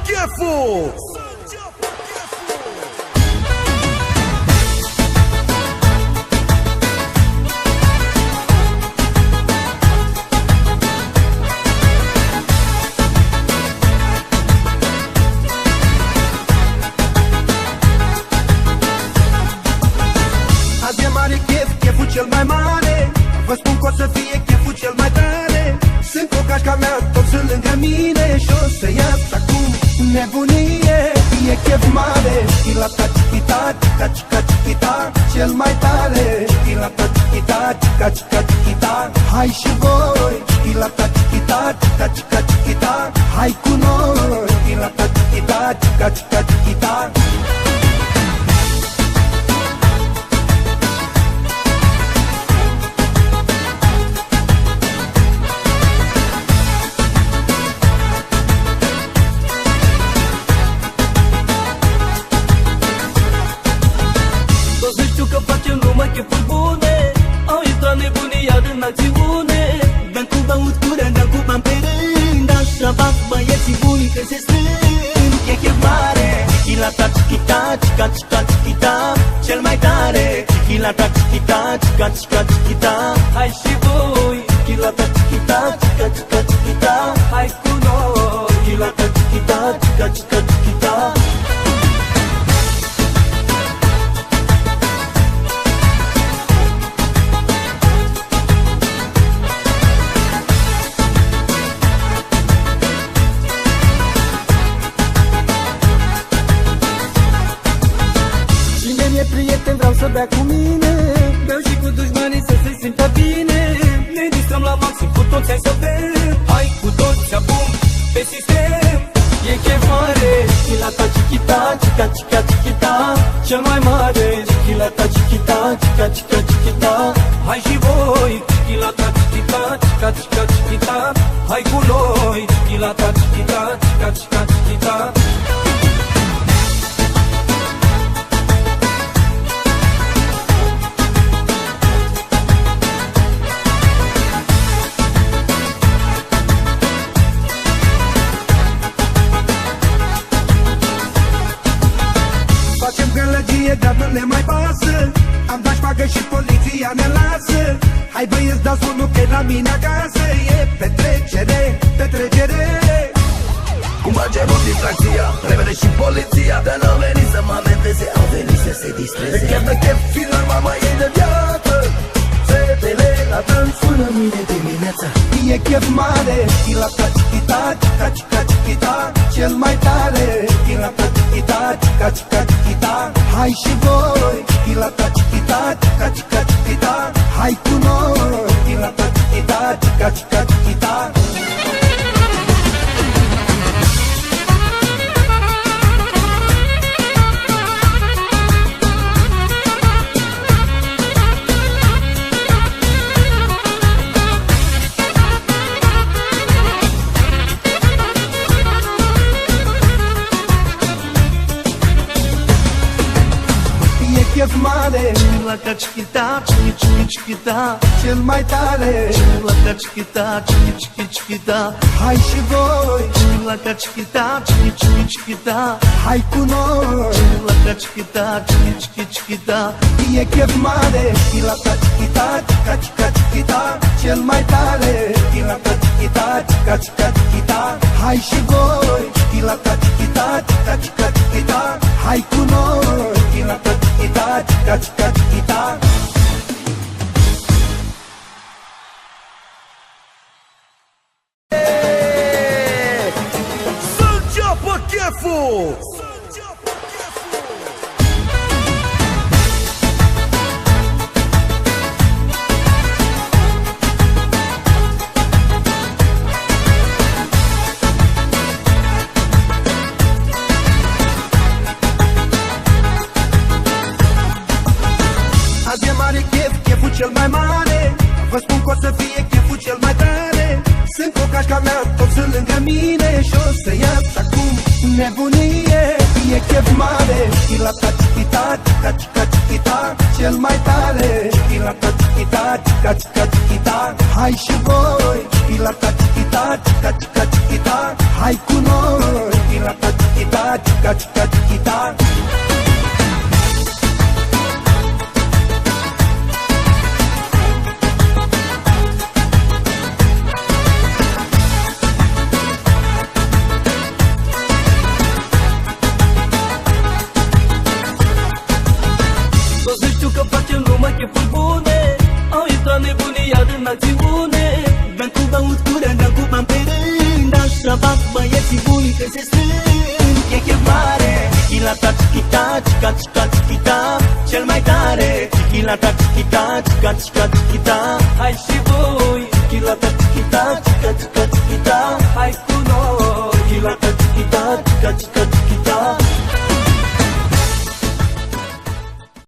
cheful! Azi e mare chef, cheful cel mai mare. Vă spun că o să fie cheful cel mai tare. Sunt cu cașca mea, toți sunt lângă mine. Și o să ies acum nebunie. E chef mare. Chilata, chichita, chica, chica, chichita, cel mai tare. Chilata, chichita, chica, chica, chichita, hai și voi. Chilata, chichita, chica, chica, chichita, hai cu noi. Chilata, chichita, chica, chica, chichita. Chefuri bune, au intrat nebunia în acțiune. Dăm cu băut cură, dăm cu bani pe rând. Așa fac băieții buni când se strâng. E chef mare, chilata, chichita, chica, chica, chichita, cel mai tare. Chilata, chichita, chica, chica, chichita, hai și voi. Chilata, chichita, chica, chica, chichita, hai cu noi. Chilata, chichita, chica, chica, chichita. Prieten, vreau să bea cu mine. Beau și cu dușmanii să se simtă bine. Ne distrăm la maxim, cu toți hai să bem. Hai cu toți acum pe sistem. E chef mare. Chilata, chichita, chica, chica, chichita, cel mai mare. Chilata, chichita, chica, chica, chichita, hai și voi. Chilata, chichita, chica, chica, chichita, hai cu noi. Chilata, chichita, chica, chica, chichita. Dar nu le mai pasă. Am dat șpagă și poliția ne lasă. Hai băieți, dați unul că la mine acasă. E petrecere, petrecere. Cum facem o distracția, repede și poliția. Dar n-au venit să mă amendeze, au venit să se distreze. E chiar de chef, filor, mama e de viață. Fetele la dans până mâine dimineața. E chef mare. Chilata, chichita, chica, chica, chichita, cel mai tare. Chilata, chichita, chica, chica, chichita, hai și voi. Chilata, chichita, chica, chica, chichita, hai cu noi. Chilata, chichita, chica, chica, chichita. Chef mare. Chilata, chichita, chichi, chichi, chichita, cel mai tare. Chilata, chichita, chichi, chichi, chichita, hai și voi. Chilata, chichita, chichi, chichi, chichita, hai cu noi. Chilata, chichita, chichi, chichi, chichita, e chef mare. Chilata, chichita, chica, chica, chichita, cel mai tare. Chilata, chichita, chica, chica, chichita, hai și voi. Chilata, chichita, chica, chica, chichita, hai cu noi. Chilata, chichita, chica, chica, chichita. Să înceapă cheful! Azi e mare chef, cheful cel mai mare. Vă spun că o să fie cheful cel mai tare. Sunt cu cașca mea, toți sunt lângă mine. Și o să ies acum nebunie. E chef mare. Chilata, chichita, chica, chica, chichita, cel mai tare. Chilata, chichita, chica, chica, chichita, hai și voi. Chilata, chichita, chica, chica, chichita, hai cu noi. chilata chiquita, chica, chica, chiquita. Toți știu că facem numai chefuri bune. Au intrat nebunia în acțiune. Beam cu băut curent, beam cu bani pe rând. Așa fac băieții buni când se strâng. E chef mare, chilata chiquita, chica, chica, chiquita. Cel mai tare, chilata chiquita, chica, chica, chiquita. Hai și voi, chilata chiquita, chica, chica, chiquita. Hai cu noi, chilata chiquita, chica, chica.